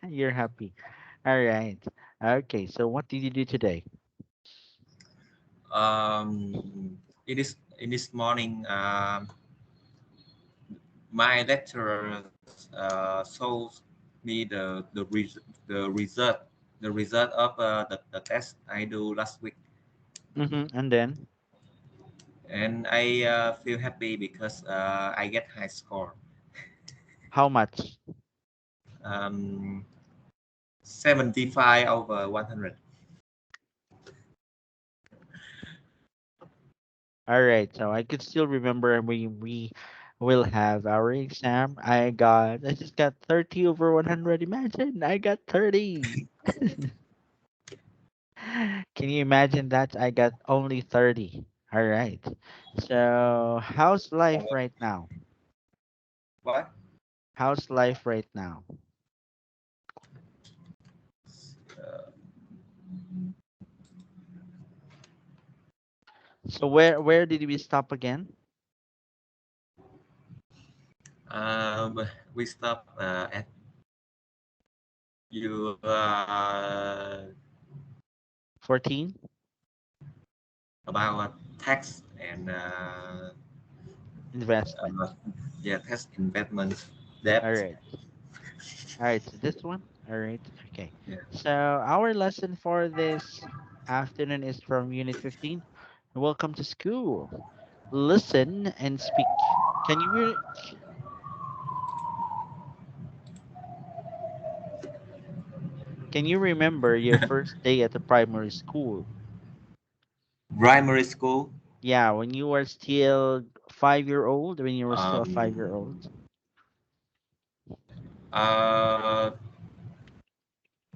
You're happy. All right. Okay. So what did you do today? In this morning, my lecturer shows me the result of the test I do last week, And then and I feel happy because I get high score, how much? um, 75 over 100. All right. So I could still remember we will have our exam. I just got 30 over 100. Imagine I got 30. Can you imagine that? I got only 30. All right. So how's life right now? What? How's life right now? So where did we stop again? We stop at you 14 about tax and investment. yeah, tax investment debt. All right. All right. So this one. All right. Okay. Yeah. So our lesson for this afternoon is from Unit 15. Welcome to school. Listen and speak. Can you can you remember your first day at the primary school? Primary school. Yeah, when you were still 5 year old, when you were still a 5 year Um, old. uh,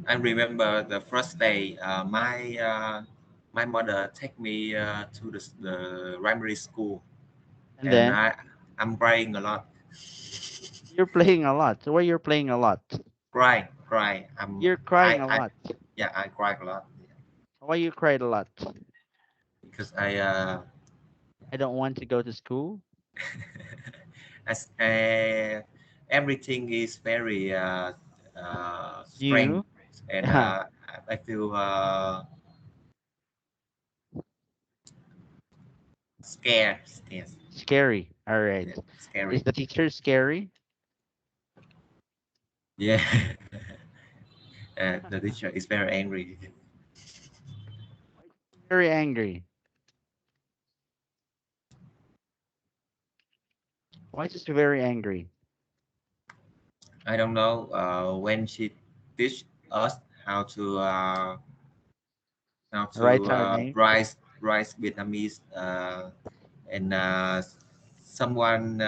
I remember the first day. My mother take me to the primary school, And and then I'm crying a lot. you're playing a lot. So why you're playing a lot? Cry. You're crying a I lot. Yeah, I cry a lot Why you cried a lot? because I I don't want to go to school. as everything is very strange, You, and yeah, I feel scared. Yes, scary. All right. yeah, Is scary. the teacher scary? Yeah, the teacher is very angry. Very angry. Why is she very angry? I don't know when she teach us how to Write our name. rise Vietnamese, and someone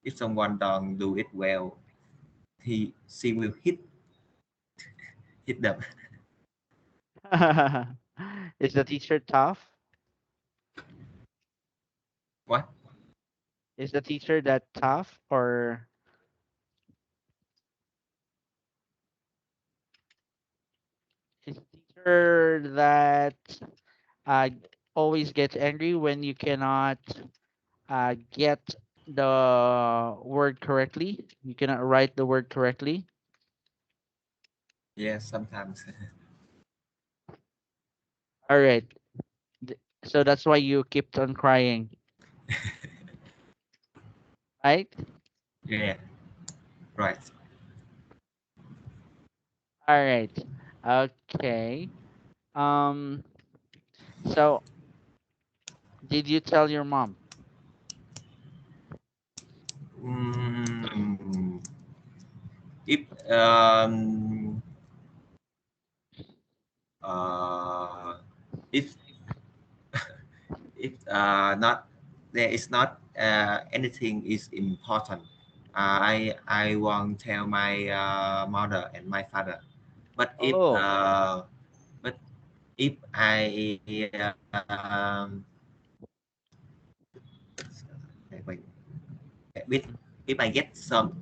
if someone don't do it well, she will hit them. Is the teacher tough? What? Is the teacher that tough, or is the teacher that uh, always gets angry when you cannot get the word correctly? You cannot write the word correctly. Yeah, sometimes. All right. So that's why you kept on crying, right? Yeah, right. All right. Okay. Um. So did you tell your mom? Mm, if um uh if if not there is not anything is important, I won't tell my mother and my father. But Oh. but if I wait, with if I get some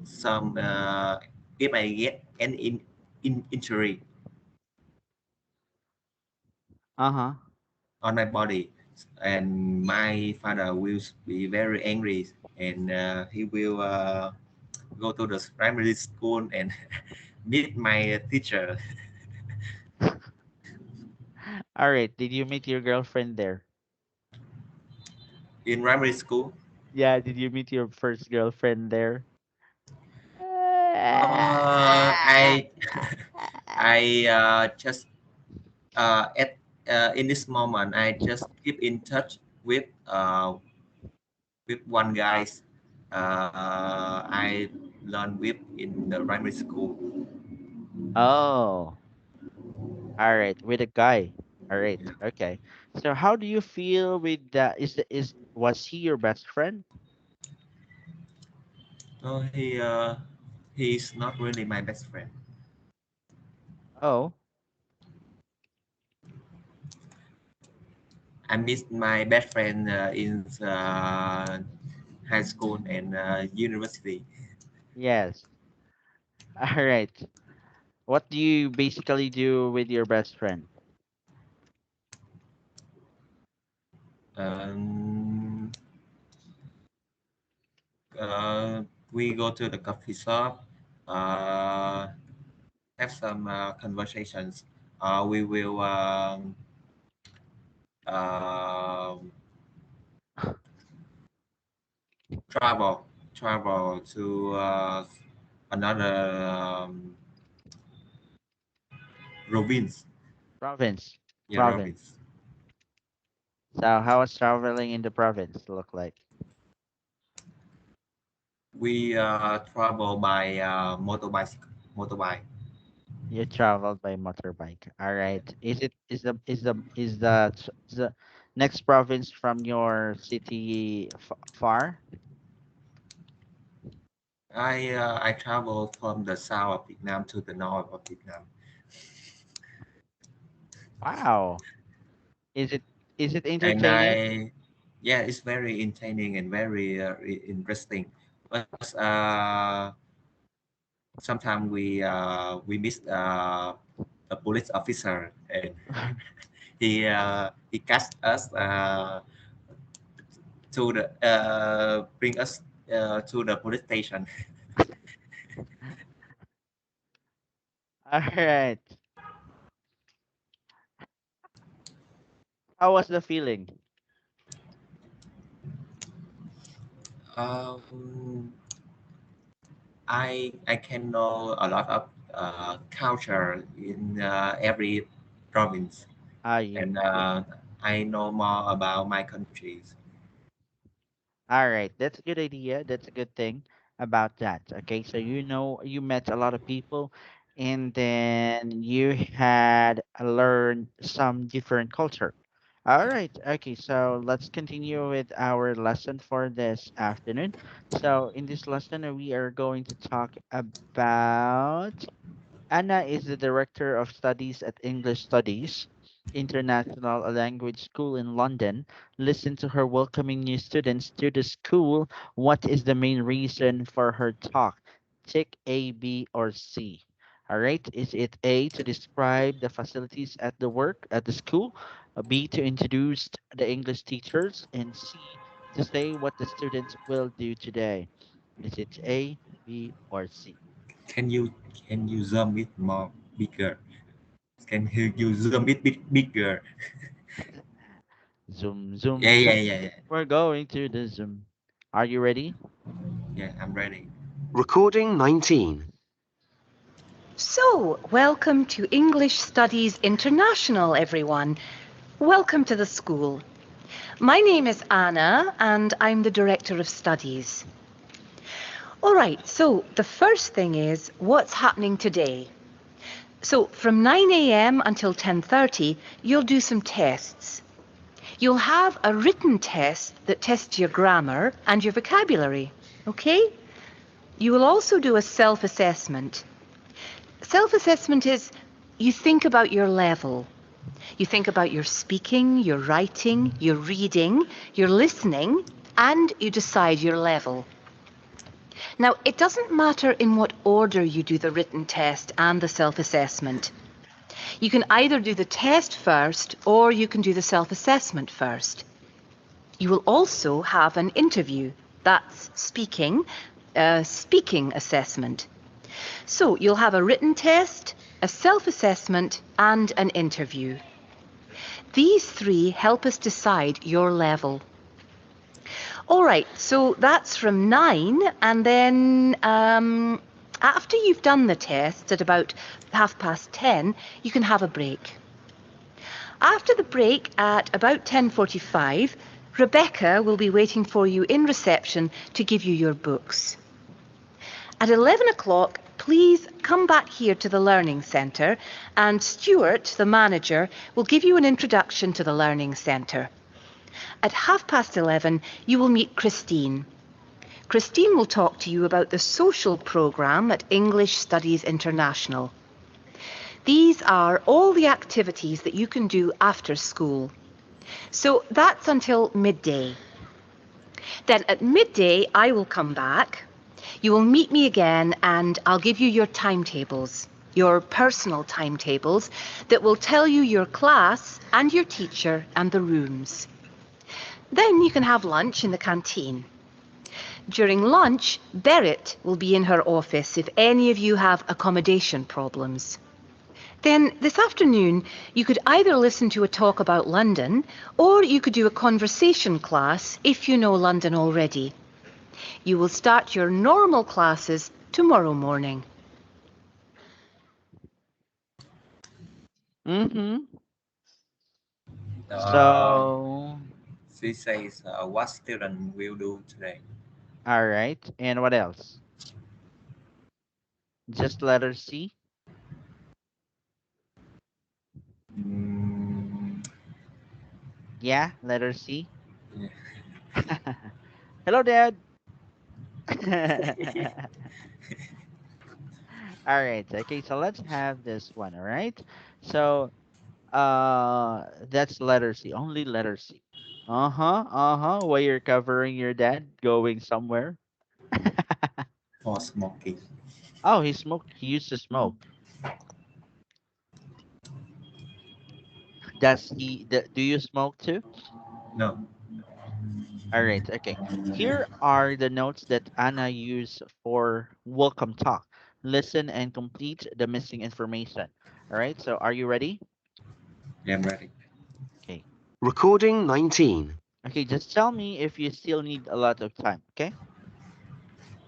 if I get an injury Uh-huh. on my body, and my father will be very angry, and he will go to the primary school and meet my teacher All right. Did you meet your girlfriend there? in primary school. Yeah. Did you meet your first girlfriend there? I just at in this moment I just keep in touch with one guys I learned with in the primary school. Oh, all right. With a guy. All right. Yeah. Okay. So how do you feel with that? Is was he your best friend? No, he's not really my best friend. Oh, I miss my best friend in high school and university. yes. All right. What do you basically do with your best friend? Um, uh, we go to the coffee shop, uh, have some conversations. We will um, travel travel to another province. Province. Yeah, Province. province. So how was traveling in the province look like? We travel by motorbike. You traveled by motorbike. All right. Is it is the next province from your city far? I travel from the south of Vietnam to the north of Vietnam, Wow. Is it is it and entertaining? yeah, it's very entertaining and very interesting. But sometimes we miss a police officer, and he catch us to the bring us to the police station. All right. How was the feeling? Um, I can know a lot of culture in every province, Ah, you, and you I know more about my countries. All right, that's a good idea. That's a good thing about that. Okay, so you know you met a lot of people, and then you had learned some different culture. All right, okay, so let's continue with our lesson for this afternoon. So in this lesson, we are going to talk about Anna is the Director of Studies at English Studies International Language School in London. Listen to her welcoming new students to the school. What is the main reason for her talk? Tick A, B, or C. All right. Is it A to describe the facilities at the school, B to introduce the English teachers, and C to say what the students will do today? Is it A, B, or C? Can you can you zoom it more bigger? Can you zoom it bigger? Zoom, Yeah, zoom, yeah, zoom. yeah, yeah. We're going to the Zoom. Are you ready? Yeah, I'm ready. Recording 19. So, welcome to English Studies International, everyone. Welcome to the school. My name is Anna, and I'm the Director of Studies. All right, so the first thing is what's happening today. So, from 9 a.m. until 10:30, you'll do some tests. You'll have a written test that tests your grammar and your vocabulary, okay? You will also do a self-assessment. Self-assessment is you think about your level. You think about your speaking, your writing, your reading, your listening, and you decide your level. Now, it doesn't matter in what order you do the written test and the self-assessment. You can either do the test first or you can do the self-assessment first. You will also have an interview. That's speaking. speaking assessment. So you'll have a written test, a self-assessment, and an interview. These three help us decide your level. All right, so that's from 9, and then after you've done the tests at about 10:30, you can have a break. After the break at about 10:45, Rebecca will be waiting for you in reception to give you your books. At 11 o'clock, please come back here to the Learning Centre, and Stuart, the manager, will give you an introduction to the Learning Centre. At 11:30, you will meet Christine. Christine will talk to you about the social programme at English Studies International. These are all the activities that you can do after school. So that's until midday. Then at midday, I will come back. You will meet me again and I'll give you your timetables, your personal timetables that will tell you your class and your teacher and the rooms. Then you can have lunch in the canteen. During lunch, Berit will be in her office if any of you have accommodation problems. Then this afternoon, you could either listen to a talk about London or you could do a conversation class if you know London already. You will start your normal classes tomorrow morning. Mm-hmm. Uh, So, she says, what student will do today? all right. And what else? Just letter C? Mm, Yeah, letter C. yeah. Hello, Dad. All right. Okay, so let's have this one, all right? So, that's letter C, only letter C. Uh-huh, uh-huh. While you're covering your dad going somewhere. For smoking. Oh, he smoked. He used to smoke. Do you smoke too? No. All right, okay. Here are the notes that Anna used for welcome talk. Listen and complete the missing information. All right, so are you ready? Yeah, I'm ready. Okay. Recording 19. Okay, just tell me if you still need a lot of time, okay?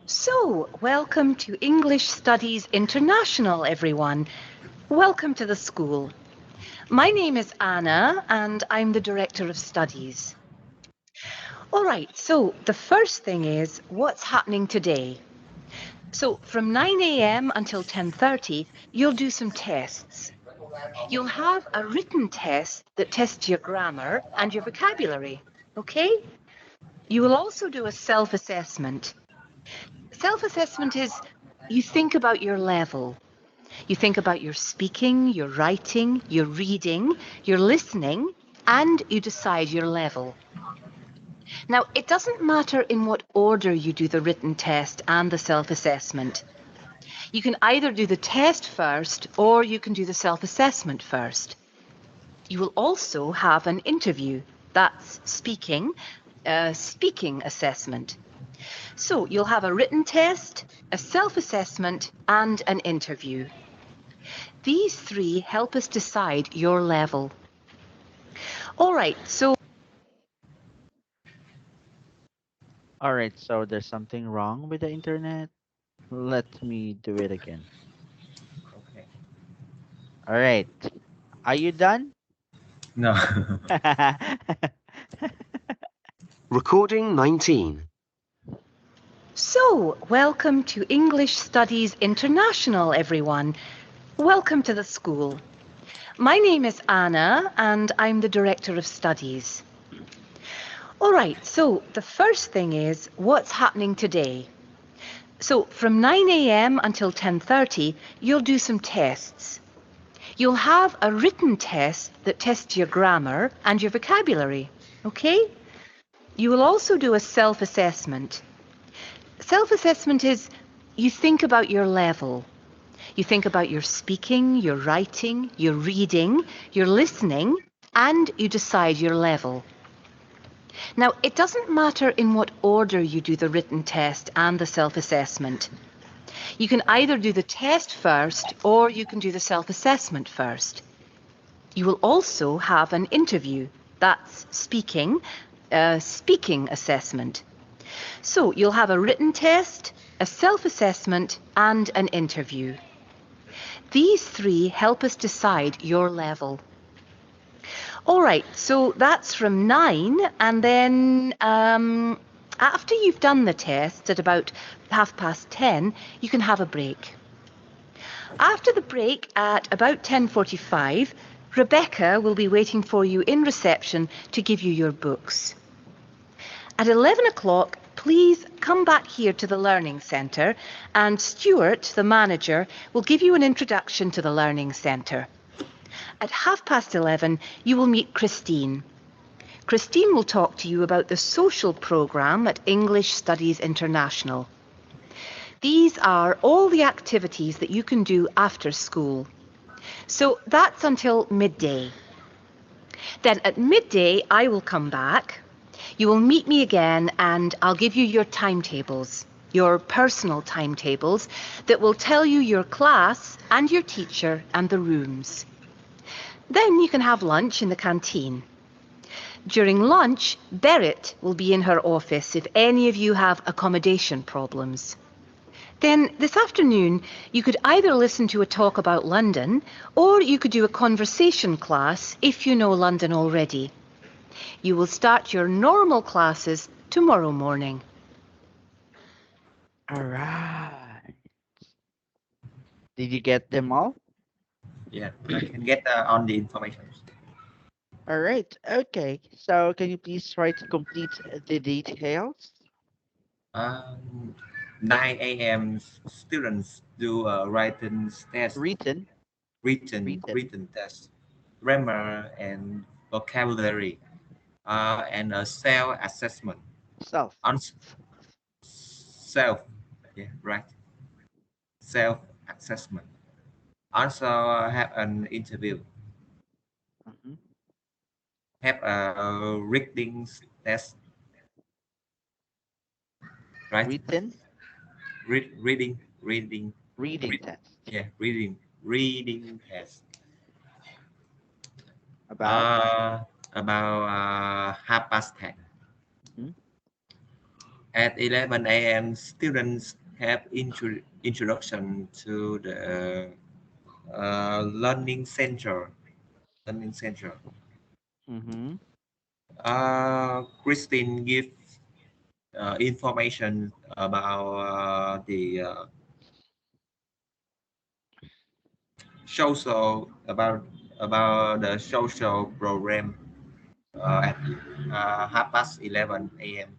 So, welcome to English Studies International, everyone. Welcome to the school. My name is Anna and I'm the Director of Studies. All right, so the first thing is what's happening today. So from 9 a.m. until 10:30, you'll do some tests. You'll have a written test that tests your grammar and your vocabulary, okay? You will also do a self-assessment. Self-assessment is you think about your level. You think about your speaking, your writing, your reading, your listening, and you decide your level. Now, it doesn't matter in what order you do the written test and the self-assessment. You can either do the test first or you can do the self-assessment first. You will also have an interview. That's speaking assessment. So you'll have a written test, a self-assessment, and an interview. These three help us decide your level. All right, so All right, so there's something wrong with the internet. Let me do it again. Okay. All right. Are you done? No. Recording 19. welcome to English Studies International, everyone. Welcome to the school. My name is Anna and I'm the Director of Studies. All right, so the first thing is what's happening today. So from 9 a.m. until 10:30, you'll do some tests. You'll have a written test that tests your grammar and your vocabulary, okay? You will also do a self-assessment. Self-assessment is you think about your level. You think about your speaking, your writing, your reading, your listening, and you decide your level. Now, it doesn't matter in what order you do the written test and the self-assessment. You can either do the test first or you can do the self-assessment first. You will also have an interview. That's speaking, a speaking assessment. So you'll have a written test, a self-assessment and an interview. These three help us decide your level. All right, so that's from 9, and then after you've done the test at about 10:30, you can have a break. After the break at about 10:45, Rebecca will be waiting for you in reception to give you your books. At 11 o'clock, please come back here to the Learning Centre, and Stuart, the manager, will give you an introduction to the Learning Centre. At 11:30, you will meet Christine. Christine will talk to you about the social programme at English Studies International. These are all the activities that you can do after school. So that's until midday. Then at midday, I will come back. You will meet me again and I'll give you your timetables, your personal timetables that will tell you your class and your teacher and the rooms. Then you can have lunch in the canteen. During lunch, Berit will be in her office if any of you have accommodation problems. Then this afternoon, you could either listen to a talk about London or you could do a conversation class if you know London already. You will start your normal classes tomorrow morning. All right. Did you get them all? Yeah, I can get on the information. All right. Okay. So can you please try to complete the details? Um, 9 a.m. Students do a written test, Written. Written. written test, grammar and vocabulary, and a self-assessment. Self. On self, yeah, right, self-assessment. Also have an interview, Mhm. have a reading test, right? Written. Reading, Reading read, test. yeah, reading test. About. Uh, about 10:30. Mhm. At 11 a.m., students have introduction to the learning center. Learning center. Mhm. Christine gives information about social about the social program at 11:30 a.m.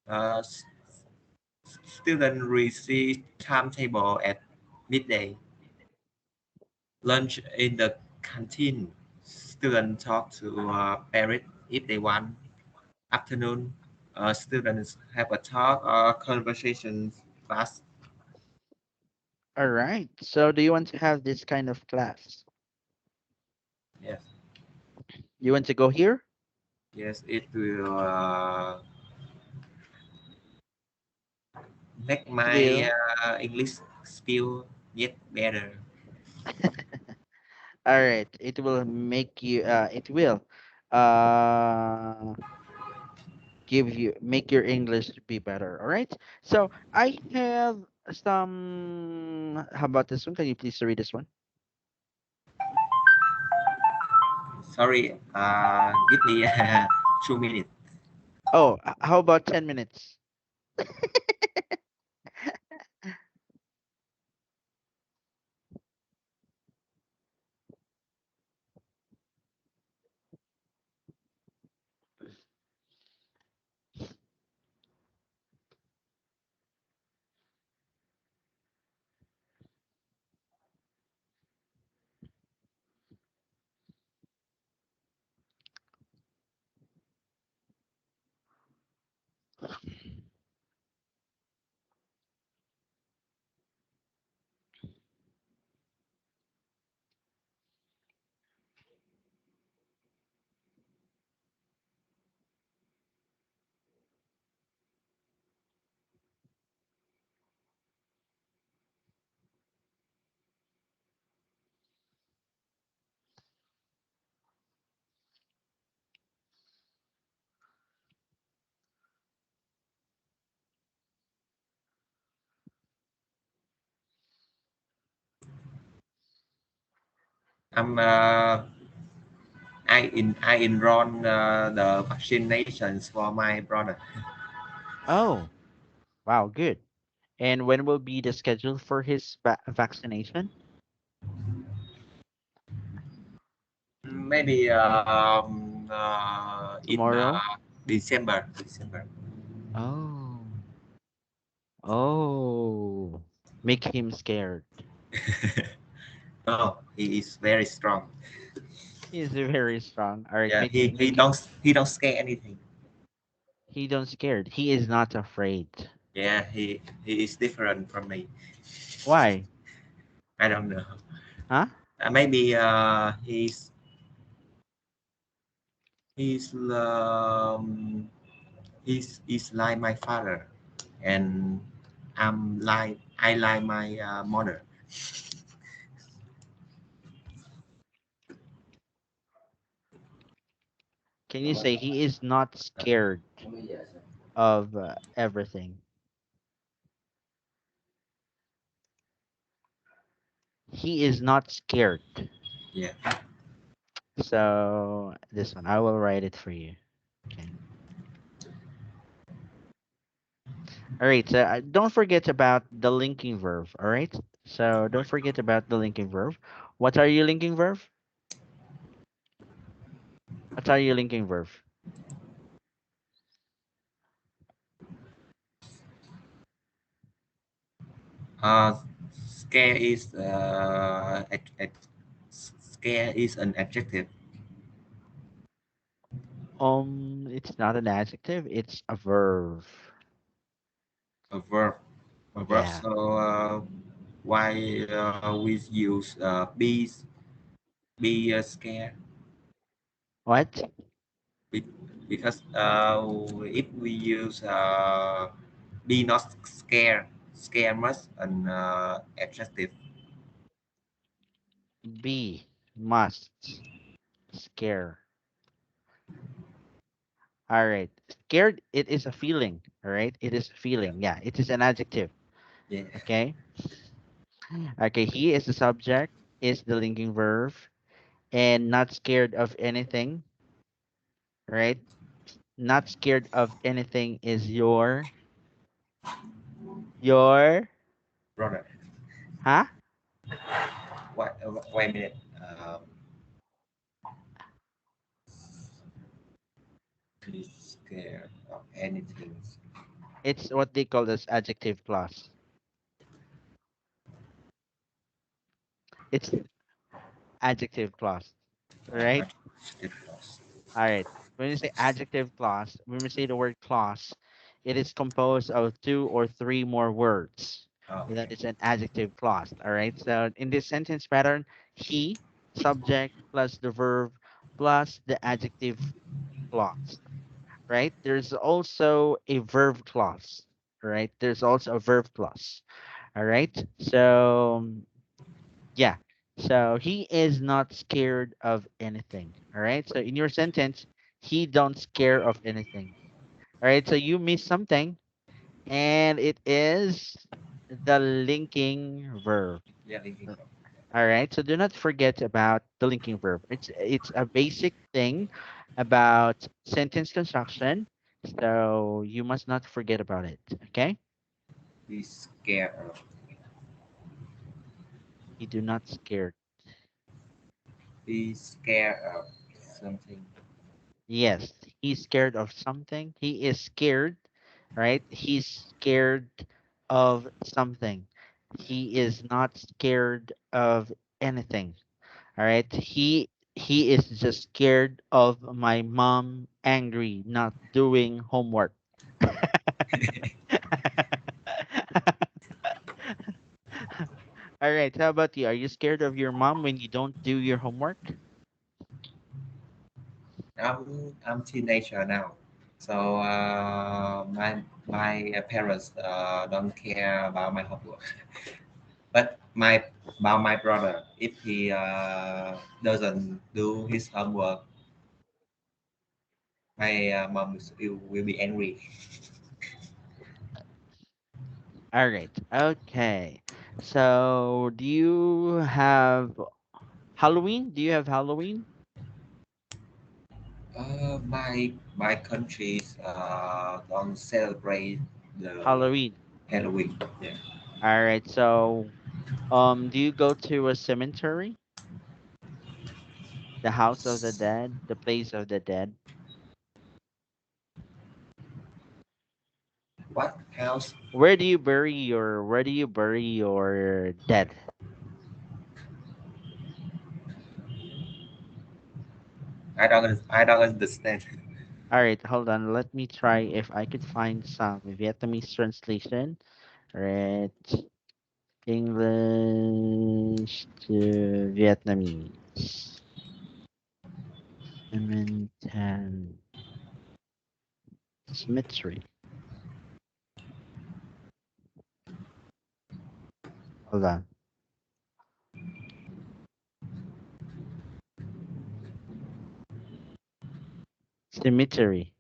Uh, s- Students receive timetable at midday. Lunch in the canteen. Students talk to parents if they want. Afternoon, students have a talk or conversation class. All right. So do you want to have this kind of class? Yes, You want to go here? yes, it will make It my will. English skill yet better. All right. It will make you. It will. Uh, give you make your English be better. All right. So I have some. How about this one? Can you please read this one? Sorry, give me 2 minutes. Oh, how about 10 minutes? I'm I enroll the vaccinations for my brother. Oh, wow, good. And when will be the schedule for his vaccination? Maybe in Tomorrow? December. Oh, oh, make him scared. No, he is very strong. He's very strong. All right, Yeah, make him. he don't scare anything. He don't scared. He is not afraid. Yeah, he is different from me. Why? I don't know. Huh? Maybe he's he's like my father, and I like my mother. Can you say he is not scared of everything? He is not scared. Yeah. So this one, I will write it for you. Okay. All right. So don't forget about the linking verb. All right. So don't forget about the linking verb. What are you linking verb? What are you linking verb? Uh, scare is scare is an adjective, It's not an adjective. It's a verb. a verb, a verb. Yeah. So why we use be scared? What? Be- because if we use be not scared, scare must an adjective. Be must scare. All right. Scared. It is a feeling. All right. It is a Yeah. feeling. Yeah. It is an adjective. Yeah. Okay. Okay. He is the subject. Is the linking verb, and not scared of anything. Right. Not scared of anything is your Brother. huh? Wait a minute. Be scared of anything. It's what they call as adjective clause. It's adjective clause. Right. Adjective clause. All right. When you say adjective clause, when we say the word clause, it is composed of two or three more words. Oh, That okay. is an adjective clause. All right. So in this sentence pattern, he, subject plus the verb plus the adjective clause. Right. There's also a verb clause. Right. There's also a verb clause. All right. So yeah. So he is not scared of anything. All right. So in your sentence, he don't scare of anything. All right. So you miss something, and it is the linking verb. Yeah, linking R- verb. All right. So do not forget about the linking verb. It's a basic thing about sentence construction. So you must not forget about it. Okay. Be scared of. He do not scare. Be scared of something. Yes, he's scared of something. He is scared, right? He's scared of something. He is not scared of anything. All right. He is just scared of my mom angry, not doing homework. All right. How about you? Are you scared of your mom when you don't do your homework? I'm teenager now, so my parents don't care about my homework. But my about my brother, if he doesn't do his homework, my mom will be angry. All right. Okay. So, do you have Halloween? Do you have Halloween? My countries don't celebrate the Halloween. Halloween. Yeah. All right. So, do you go to a cemetery, the house of the dead, the place of the dead? What else? Where do you bury your dead? I don't understand. All right, hold on. Let me try if I could find some Vietnamese translation. All right, English to Vietnamese. Cemetery. Cemetery. Hold on. Cemetery.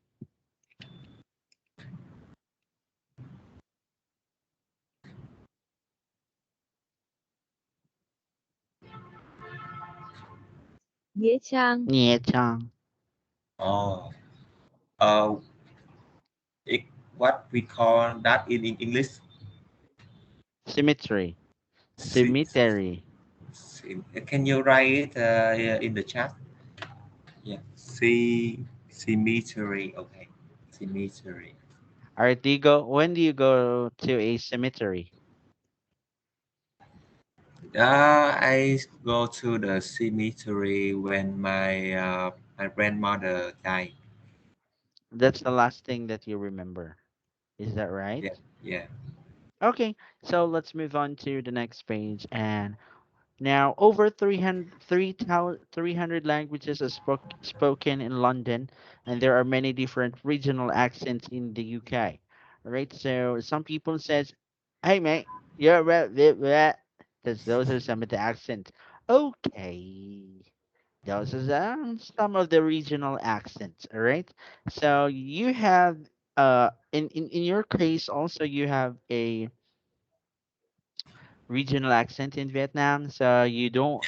Nghĩa trang, Nghĩa trang. Oh, uh, it, what we call that in English? Cemetery. C- Cemetery. can you write it in the chat? Yeah. Cemetery. Okay. Cemetery. All right, do you go? When do you go to a cemetery? I go to the cemetery when my grandmother died. That's the last thing that you remember. Is that right? Yeah. Yeah. Okay, so let's move on to the next page. And now, over 300 languages are spoken in London, and there are many different regional accents in the UK. All right, so some people says, "Hey mate, you're right, because those are some of the accents." Okay, those are some of the regional accents. All right, so you have in your case also you have a regional accent in Vietnam. So you don't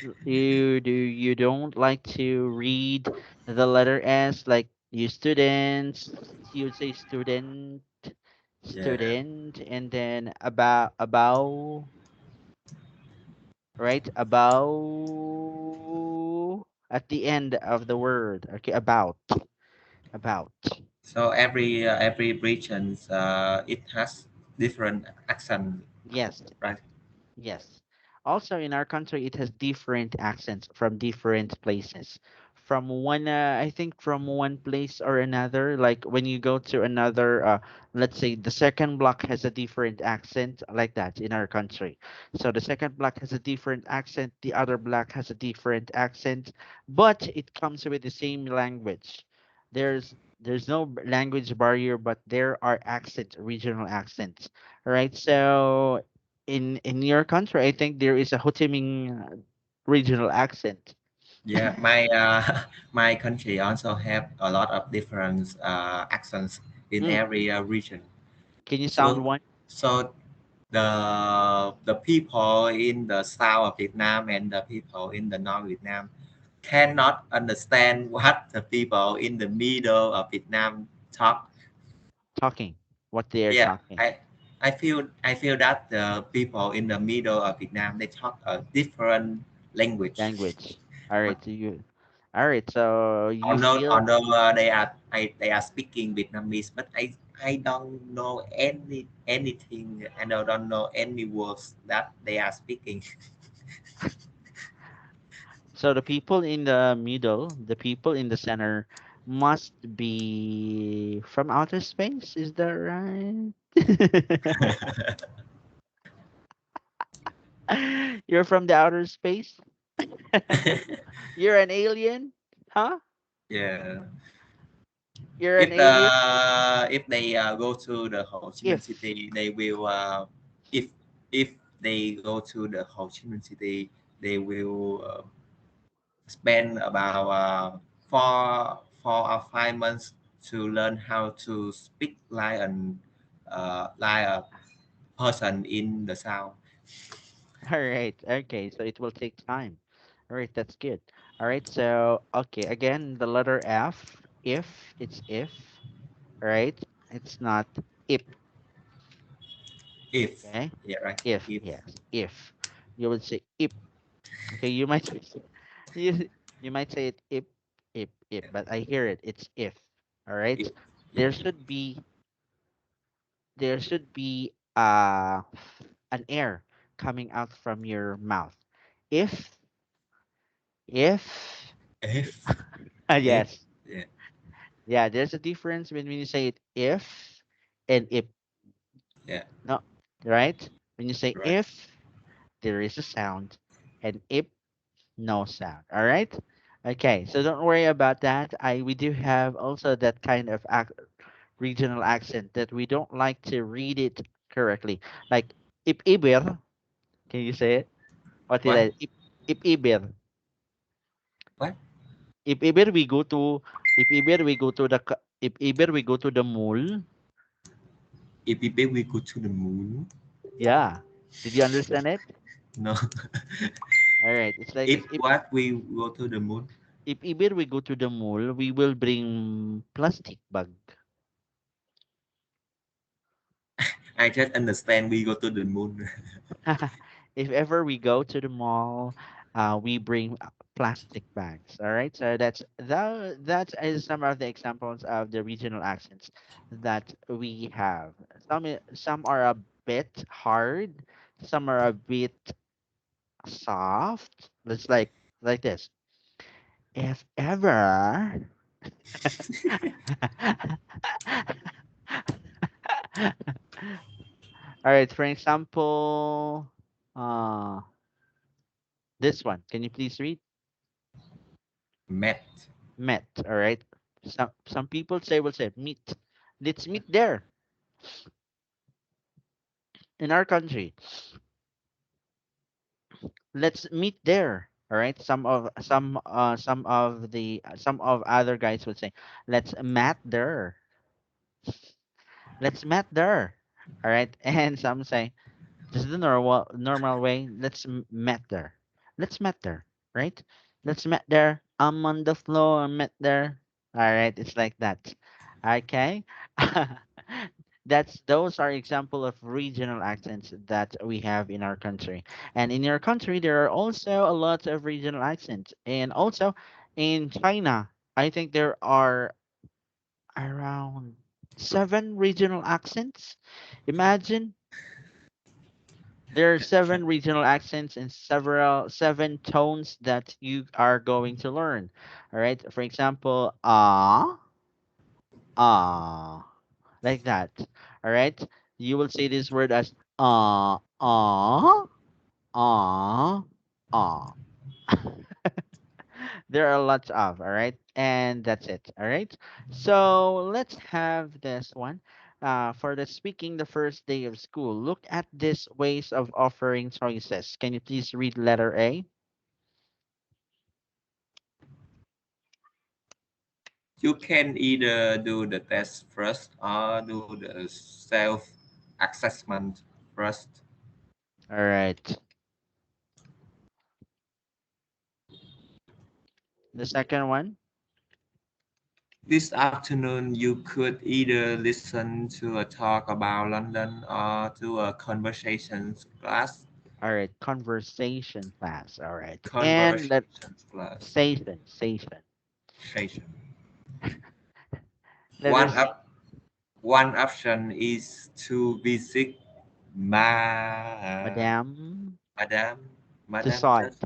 like to read the letter S like you students. You would say student, Yeah. student, and then about right about at the end of the word. Okay, about. Every region it has different accent, Yes, right? yes. Also, in our country, it has different accents from different places. From one, I think from one place or another, like when you go to another, let's say the second block has a different accent, like that in our country. So the second block has a different accent, the other block has a different accent, but it comes with the same language. There's no language barrier, but there are accents, regional accents. All right, so in your country, I think there is a Ho Chi Minh regional accent. Yeah, my my country also have a lot of different accents in Mm, every region. can you sound So one? so the people in the south of Vietnam and the people in the north Vietnam cannot understand what the people in the middle of Vietnam talk. Talking, what they are Yeah, talking. I feel that the people in the middle of Vietnam they talk a different language. Language. All But right, all right, so you feel although they are speaking Vietnamese, but I don't know anything. I don't know any words that they are speaking. so the people in the middle, the people in the center must be from outer space, is that right? You're from the outer space? You're an alien? Huh? Yeah. You're an alien? If they go to the Ho Chi Minh If. City, they will if if they go to the Ho Chi Minh City, they will spend about 4 or 5 months to learn how to speak like a person in the South. All right. Okay. So it will take time. All right, that's good. All right, so okay, again, the letter F. If it's if, right? It's not if. If. Okay, Yeah, right. if If. yes, if you would say if. Okay, you might you you might say it if, Yeah. but I hear it. It's if. All right, If. Yeah. there should be there should be an air coming out from your mouth. If if If. If. yes, Yeah. yeah, there's a difference when you say it if and if. Yeah. No, right? When you say Right. if, there is a sound, and if, no sound. All right. Okay, so don't worry about that. I We do have also that kind of regional accent that we don't like to read it correctly. Like if ibir, can you say it? What did What? I? If ibir, What? if ibir we go to if ibir we go to if ibir we go to the mall. If we go to the moon. Yeah. Did you understand it? No. All right. It's like If this. what we go to the moon. If ever we go to the mall, we will bring plastic bag. I just understand we go to the moon. If ever we go to the mall, we bring plastic bags. All right. So that is some of the examples of the regional accents that we have. Some are a bit hard. Some are a bit soft. Let's like this. If ever. All right, for example, uh, this one. Can you please read? Met. Met. All right. Some people will say meet. Let's meet there in our country. Let's meet there. All right. Some of other guys would say, let's mat there. Let's mat there. All right. And some say, this is the normal way. Met there. Let's met there, right? Let's met there. I'm on the floor. Met there. All right, it's like that. Okay. Those are example of regional accents that we have in our country. And in your country, there are also a lot of regional accents. And also in China, I think there are around 7 regional accents. Imagine there are seven regional accents and several 7 tones that you are going to learn. All right. For example, ah, like that. All right. You will say this word as ah, ah. There are lots of, all right, and that's it. All right, so let's have this one for the speaking the first day of school. Look at these ways of offering choices. Can you please read letter A? You can either do the test first or do the self assessment first. All right, the second one. This afternoon, you could either listen to a talk about London or to a conversations class. All right, conversation class. All right, and let Conversations class. station. Station. Letter One C. up. One option is to visit Ma, Madame Madame, Madame Tussaud. Tus,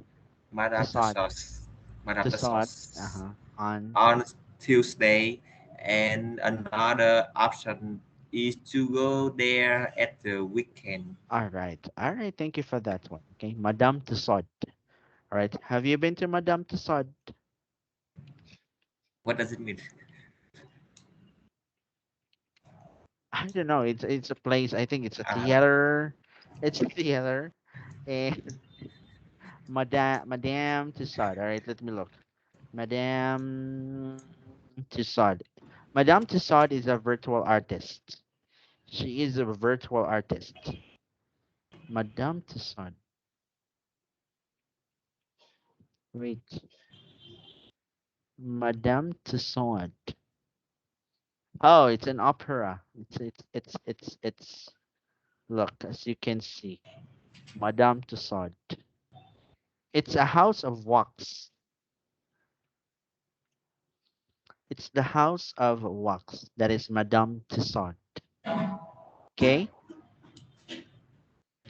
Madame Tussaud. Tussauds, Madame Tussaud. Tussauds On. on Tuesday, and another option is to go there at the weekend. All right. All right. Thank you for that one. Okay. Madame Tussaud. All right. Have you been to Madame Tussauds? What does it mean? I don't know. It's a place. I think it's a Uh, theater. It's a theater. And Madame Tussauds. All right. Let me look. Madame Tussauds. Madame Tussauds is a virtual artist. She is a virtual artist. Madame Tussauds. Wait. Madame Tussauds. Oh, it's an opera. It's. Look, as you can see, Madame Tussauds. It's a house of wax. It's the house of wax. That is Madame Tussauds. Okay.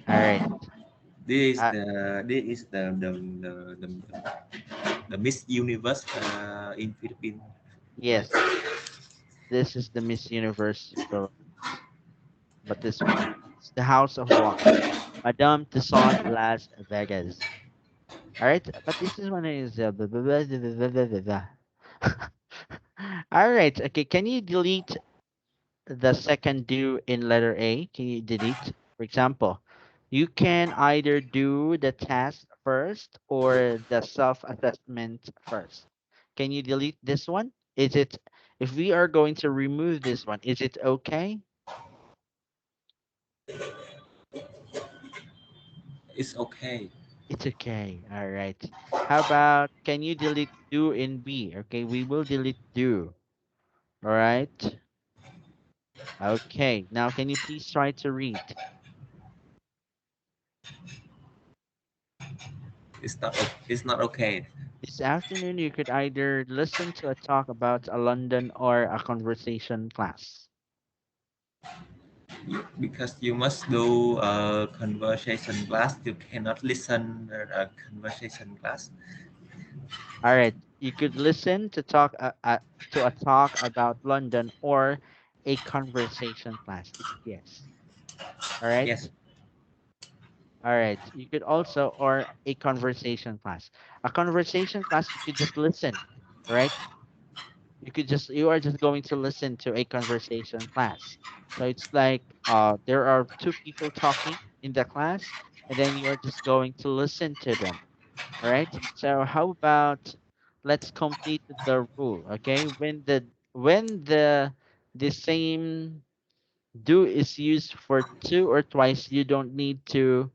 All right. Uh, This is the Miss Universe in Philippines. yes. This is the Miss Universe Philippines. But this one, it's the house of wax. Madame Tussauds Las Vegas. All right. But this is one is. All right. Okay. Can you delete the second do in letter A? Can you delete? For example, you can either do the task first or the self-assessment first. Can you delete this one? Is it, if we are going to remove this one, is it okay? It's okay. It's okay. All right. How about, can you delete do in B? Okay, we will delete do. All right. Okay. Now, can you please try to read? It's not okay This afternoon, you could either listen to a talk about a London or a conversation class. because you must do a conversation class. You cannot listen a conversation class. All right, you could listen to a talk about London or a conversation class. It's yes. All right. Yes. All right. You could also or a conversation class. A conversation class, you could just listen. All right. You are just going to listen to a conversation class. So it's like there are two people talking in the class, and then you are just going to listen to them. All right. So how about let's complete the rule. Okay. When the same do is used for two or twice, you don't need to.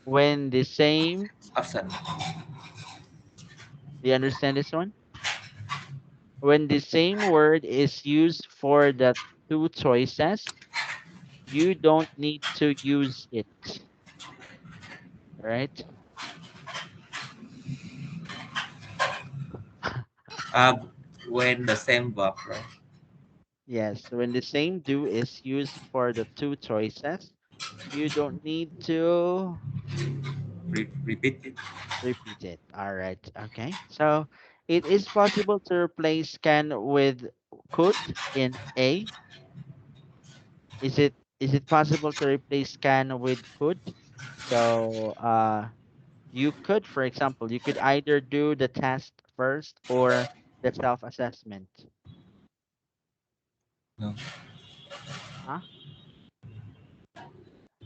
When the same, Option. do you understand this one? When the same word is used for the two choices, you don't need to use it. Right? Uh, when the same verb, right? Yes. When the same do is used for the two choices, you don't need to Repeat it. repeat it. All right. Okay. So it is possible to replace can with could in A. Is it possible to replace can with could? So you could, for example, you could either do the test first or the self-assessment. No. Huh?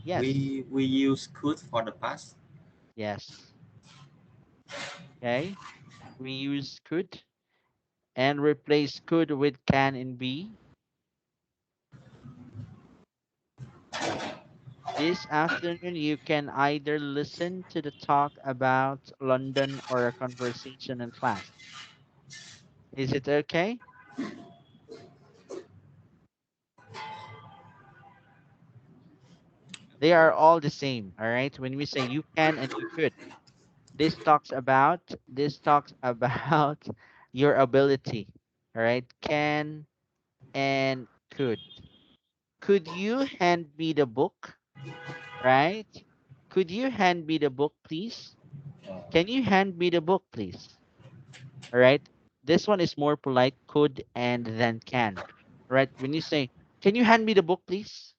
Yes. We use could for the past. Yes. Okay. We use could and replace could with can in B. This afternoon, you can either listen to the talk about London or a conversation in class. Is it okay? They are all the same, all right? When we say you can and you could, this talks about your ability, all right? Can and could. Could you hand me the book, right? Could you hand me the book, please? Can you hand me the book, please? All right. This one is more polite, could and then can. Right? When you say, can you hand me the book, please?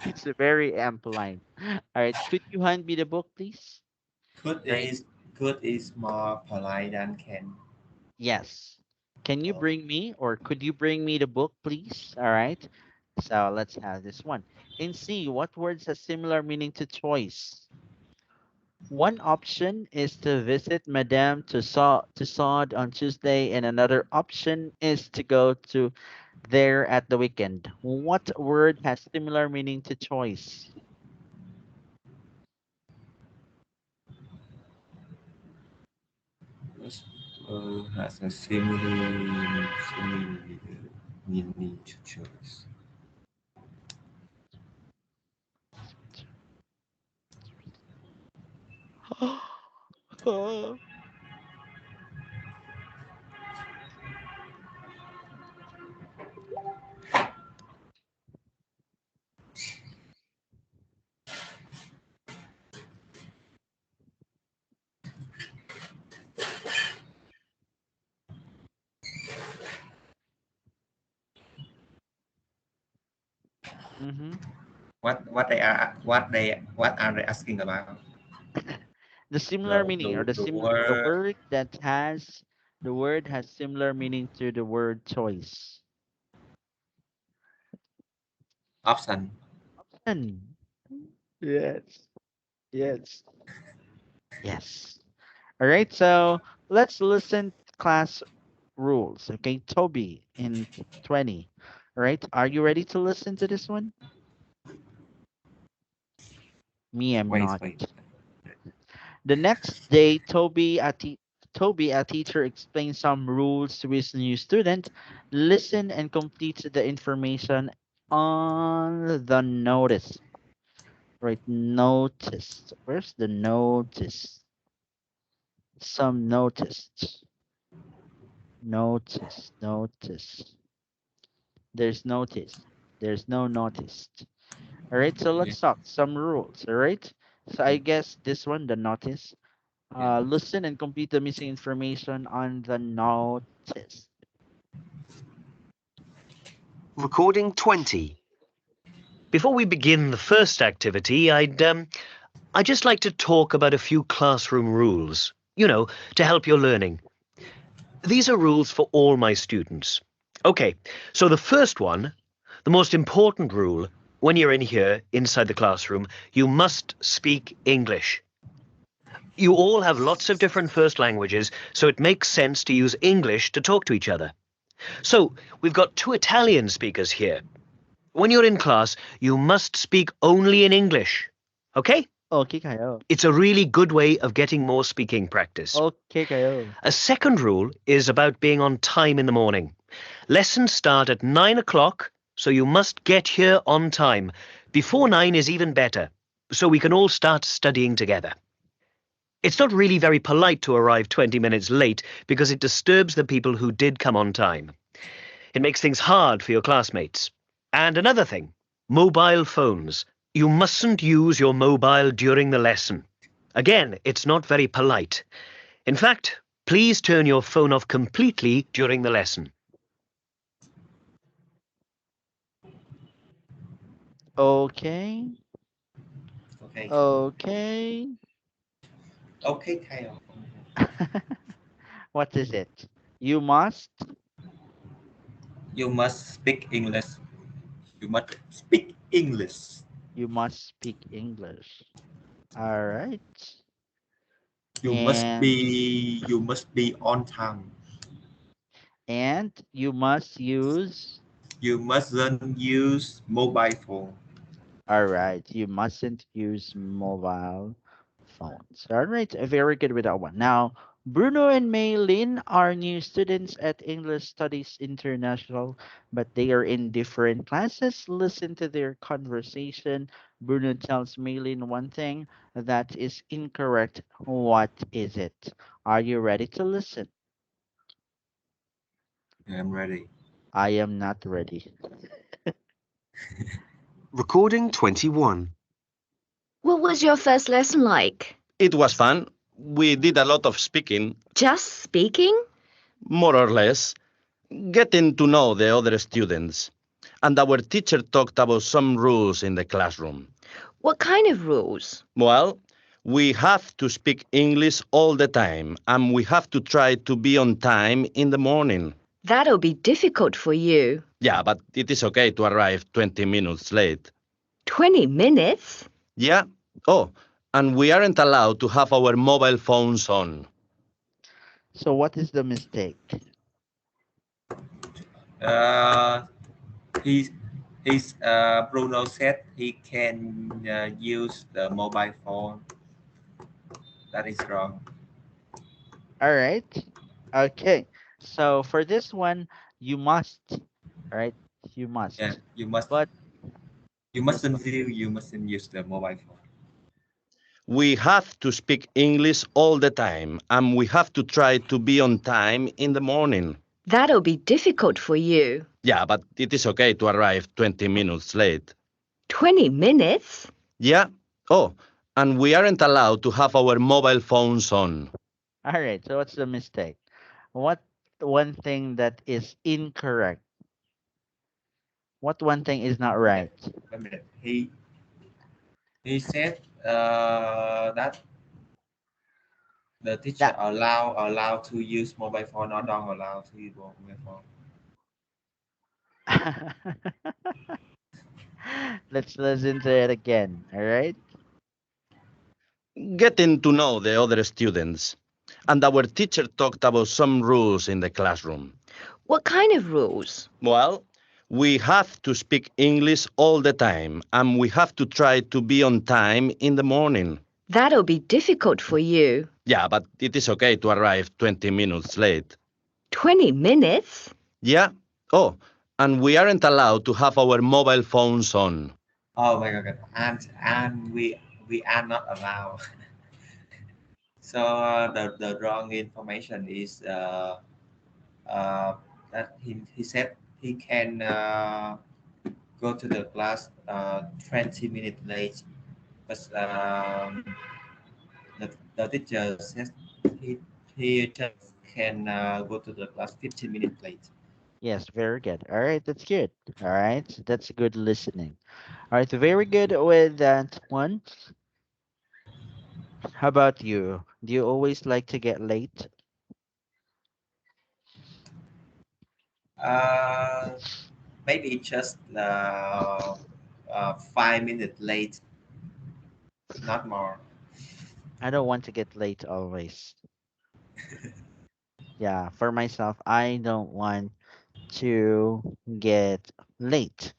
It's a very ample line. All right. Could you hand me the book, please? Could All right. is could is more polite than can. Yes. Can you bring me or could you bring me the book, please? All right. So let's have this one. In C, what words have similar meaning to choice? One option is to visit Madame Tussaud on Tuesday, and another option is to go to there at the weekend. What word has similar meaning to choice? Has a similar meaning to choice. Mm-hmm. What are they asking about? The similar meaning, or The the word word that has the word has similar meaning to the word choice. option. Option. Yes. Yes. Yes. All right. So let's listen to class rules. Okay, Toby in 20. All right. Are you ready to listen to this one? Me, I'm not. Wait. The next day, Toby, a teacher, explains some rules to his new student. Listen and complete the information on the notice. Right, notice. Where's the notice? Some noticed. Notice, notice. There's notice. There's no noticed. All right, so Yeah, let's talk some rules. All right, so I yeah, guess this one, the notice. yeah. Listen and complete the missing information on the notice. Recording 20. Before we begin the first activity, I'd just like to talk about a few classroom rules, to help your learning. These are rules for all my students. Okay, so the first one, the most important rule, when you're in here, inside the classroom, you must speak English. You all have lots of different first languages, so it makes sense to use English to talk to each other. So, we've got two Italian speakers here. When you're in class, you must speak only in English. Okay? Okay kayo. It's a really good way of getting more speaking practice. Okay kayo. A second rule is about being on time in the morning. Lessons start at 9 o'clock, so you must get here on time. Before 9 is even better, so we can all start studying together. It's not really very polite to arrive 20 minutes late because it disturbs the people who did come on time. It makes things hard for your classmates. And another thing, mobile phones. You mustn't use your mobile during the lesson. Again, it's not very polite. In fact, please turn your phone off completely during the lesson. Okay. Okay. Okay. Okay, Kyle. What is it? You must. You must speak English. You must speak English. You must speak English. All right. You must And be you must be on time. you must use. You mustn't use mobile phone. All right. You mustn't use mobile phones. All right. Very good with that one. Now, Bruno and Maylin are new students at English Studies International, but they are in different classes. Listen to their conversation. Bruno tells Maylin one thing that is incorrect. What is it? Are you ready to listen? I'm ready. I am not ready. Recording 21. What was your first lesson like? It was fun. We did a lot of speaking, Just speaking? more or less, getting to know the other students. And our teacher talked about some rules in the classroom. What kind of rules? Well, we have to speak English all the time, and we have to try to be on time in the morning. That'll be difficult for you. Yeah, but it is okay to arrive 20 minutes late. 20 minutes? Yeah? Oh, and we aren't allowed to have our mobile phones on. So, what is the mistake? Uh, he, Bruno said he can use the mobile phone. That is wrong. All right. Okay. So for this one, you must, right? You Yeah, must. you must But you this mustn't one, use you mustn't use the mobile phone. We have to speak English all the time, and we have to try to be on time in the morning. That'll be difficult for you. Yeah, but it is okay to arrive 20 minutes late. 20 minutes? Yeah? Oh, and we aren't allowed to have our mobile phones on. all right. So what's the mistake? What one thing that is incorrect? What one thing is not Wait a minute. right? Wait a minute. He said that the teacher That allow to use mobile phone or don't allow to use mobile phone. let's listen to it again. All right. Getting to know the other students. And our teacher talked about some rules in the classroom. What kind of rules? Well, we have to speak English all the time, and we have to try to be on time in the morning. That'll be difficult for you. Yeah, but it is okay to arrive 20 minutes late. 20 minutes? Yeah? Oh, and we aren't allowed to have our mobile phones on. Oh my god, and we are not allowed. So the wrong information is uh, that he said he can go to the class 20 minutes late, but the teacher says he he just can go to the class 15 minutes late. Yes, very good. All right, that's good. All right, that's good listening. All right, very good with that one. How about you? Do you always like to get late? Uh, Maybe just 5 minutes late, not more. I don't want to get late always. Yeah, for myself, I don't want to get late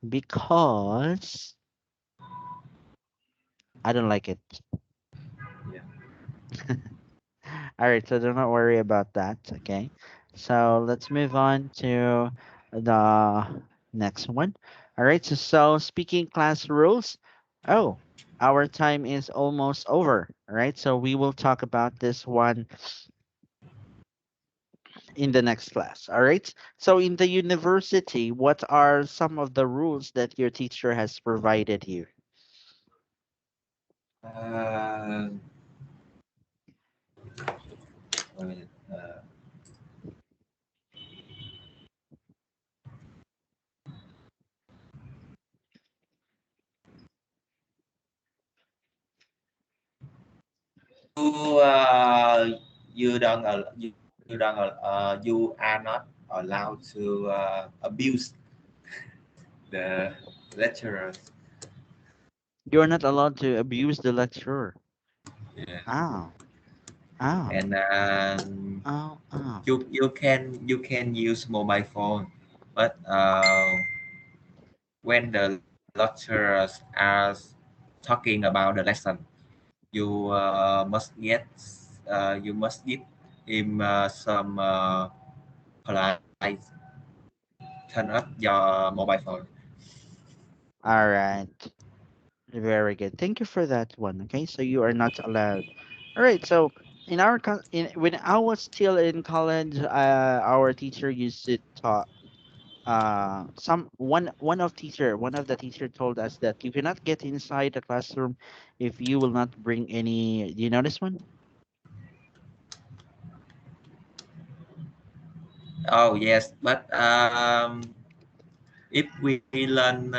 because I don't like it. Yeah. All right, so do not worry about that. Okay, so let's move on to the next one. All right, so speaking class rules. Oh, our time is almost over. All right, so we will talk about this one in the next class. All right, so in the university, what are some of the rules that your teacher has provided you? Uh, Wait a minute. You you don't you are not allowed to abuse the lecturers. You're not allowed to abuse the lecturer. Yeah. Oh, oh, And oh. you can use mobile phone, but when the lecturers are talking about the lesson, you must give him some polite turn up your mobile phone. All right. Very good. Thank you for that one. Okay, so you are not allowed. All right. So when I was still in college, our teacher used to talk. Some one of the teacher told us that you cannot get inside the classroom if you will not bring any. Do you know this one? Oh yes, but if we learn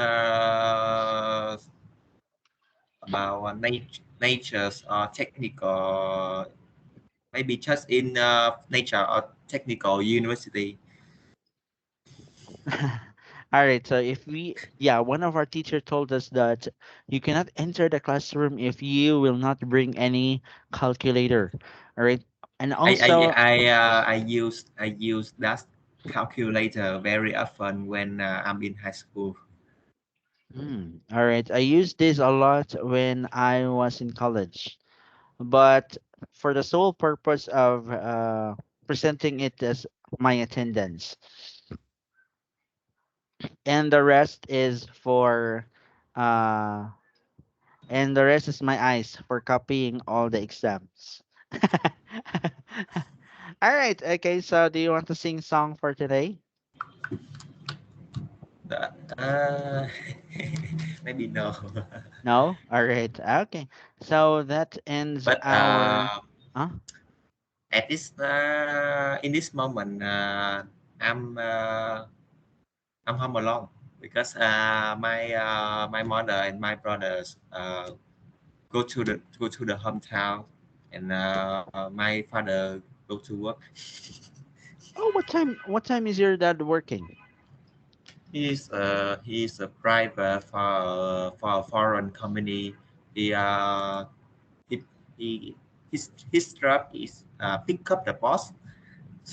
about natures or technical, maybe just in nature or technical university. All right. So yeah, one of our teacher told us that you cannot enter the classroom if you will not bring any calculator. All right. And also, yes. I use that calculator very often when I'm in high school. All right. I used this a lot when I was in college, but for the sole purpose of presenting it as my attendance, and the rest is for uh and the rest is my eyes for copying all the exams. All right. Okay. So, do you want to sing song for today? The, uh, maybe no. No. All right. Okay. So that ends But our. Huh? at this in this moment, I'm uh, I'm home alone because my mother and my brothers go to the hometown, and my father go to work. Oh, what time? What time is your dad working? He's a driver for a foreign company. He he, he his job is pick up the boss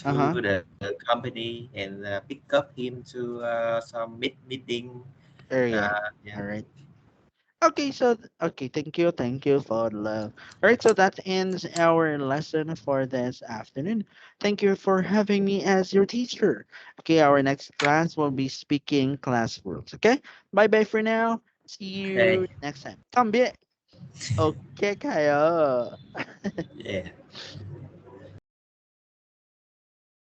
Uh to huh. the company and pick up him to some meeting. Area. Yeah. All right. Okay, so okay, thank you for the love. All right, so that ends our lesson for this afternoon. Thank you for having me as your teacher. Okay, our next class will be speaking class rules. Okay, bye bye for now. See you Okay. next time. Tambie. Okay kayo. Yeah.